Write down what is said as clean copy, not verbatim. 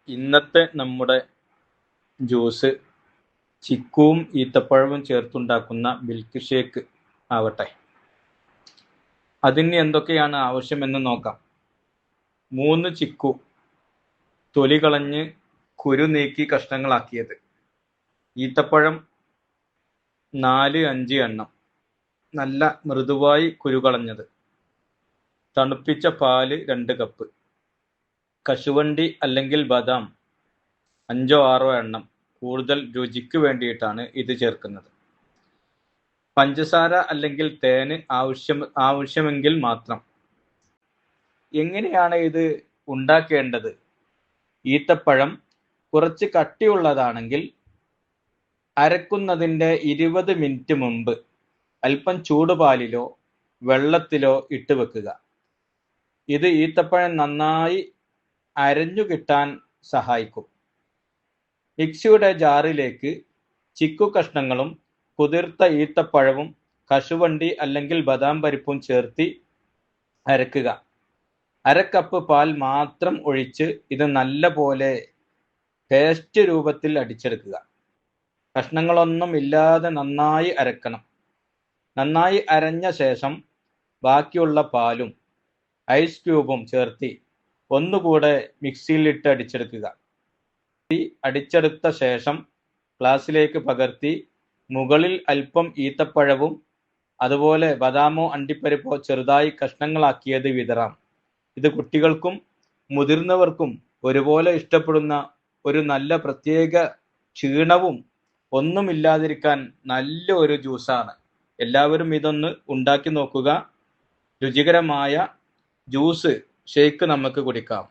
ഇന്നത്തെ നമ്മുടെ juice ചിക്കുവും ഈത്തപ്പഴവും ചേർത്തുണ്ടാക്കുന്ന milk shake ആവട്ടെ. അതിന് എന്തൊക്കെയാണ് ആവശ്യമെന്ന് നോക്കാം. 3 ചിക്കു തൊലി കളഞ്ഞ് കുരു നീക്കി കഷ്ണങ്ങളാക്കിയത്, ഈത്തപ്പഴം 4-5 എണ്ണം നല്ല മൃദുവായി കുരു കളഞ്ഞത്, തണുപ്പിച്ച പാല് 2 കപ്പ്, കശുവണ്ടി അല്ലെങ്കിൽ ബദാം 5-6 എണ്ണം, കൂടുതൽ രുചിക്ക് വേണ്ടിയിട്ടാണ് ഇത് ചേർക്കുന്നത്. പഞ്ചസാര അല്ലെങ്കിൽ തേന് ആവശ്യമെങ്കിൽ മാത്രം. എങ്ങനെയാണ് ഇത് ഉണ്ടാക്കേണ്ടത്? ഈത്തപ്പഴം കുറച്ച് കട്ടിയുള്ളതാണെങ്കിൽ അരക്കുന്നതിൻ്റെ 20 മിനിറ്റ് മുമ്പ് അല്പം ചൂടുപാലിലോ വെള്ളത്തിലോ ഇട്ട് വെക്കുക. ഇത് ഈത്തപ്പഴം നന്നായി അരഞ്ഞു കിട്ടാൻ സഹായിക്കും. മിക്സിയുടെ ജാറിലേക്ക് ചിക്കു കഷ്ണങ്ങളും കുതിർത്ത ഈത്തപ്പഴവും കശുവണ്ടി അല്ലെങ്കിൽ ബദാം പരിപ്പും ചേർത്ത് അരക്കുക. 1/2 കപ്പ് പാൽ മാത്രം ഒഴിച്ച് ഇത് നല്ല പോലെ പേസ്റ്റ് രൂപത്തിൽ അടിച്ചെടുക്കുക. കഷ്ണങ്ങളൊന്നും ഇല്ലാതെ നന്നായി അരക്കണം. നന്നായി അരഞ്ഞ ശേഷം ബാക്കിയുള്ള പാലും ഐസ് ക്യൂബും ചേർത്ത് ഒന്നുകൂടെ മിക്സിയിലിട്ട് അടിച്ചെടുക്കുക. അടിച്ചെടുത്ത ശേഷം ഗ്ലാസ്സിലേക്ക് പകർത്തി മുകളിൽ അല്പം ഈത്തപ്പഴവും അതുപോലെ ബദാമോ അണ്ടിപ്പരിപ്പോ ചെറുതായി കഷ്ണങ്ങളാക്കിയത് വിതറാം. ഇത് കുട്ടികൾക്കും മുതിർന്നവർക്കും ഒരുപോലെ ഇഷ്ടപ്പെടുന്ന ഒരു നല്ല പ്രത്യേക ക്ഷീണവും ഒന്നുമില്ലാതിരിക്കാൻ നല്ല ഒരു ജ്യൂസാണ്. എല്ലാവരും ഇതൊന്ന് ഉണ്ടാക്കി നോക്കുക. രുചികരമായ ജ്യൂസ് ഷേക്ക് നമുക്ക് കുടിക്കാം.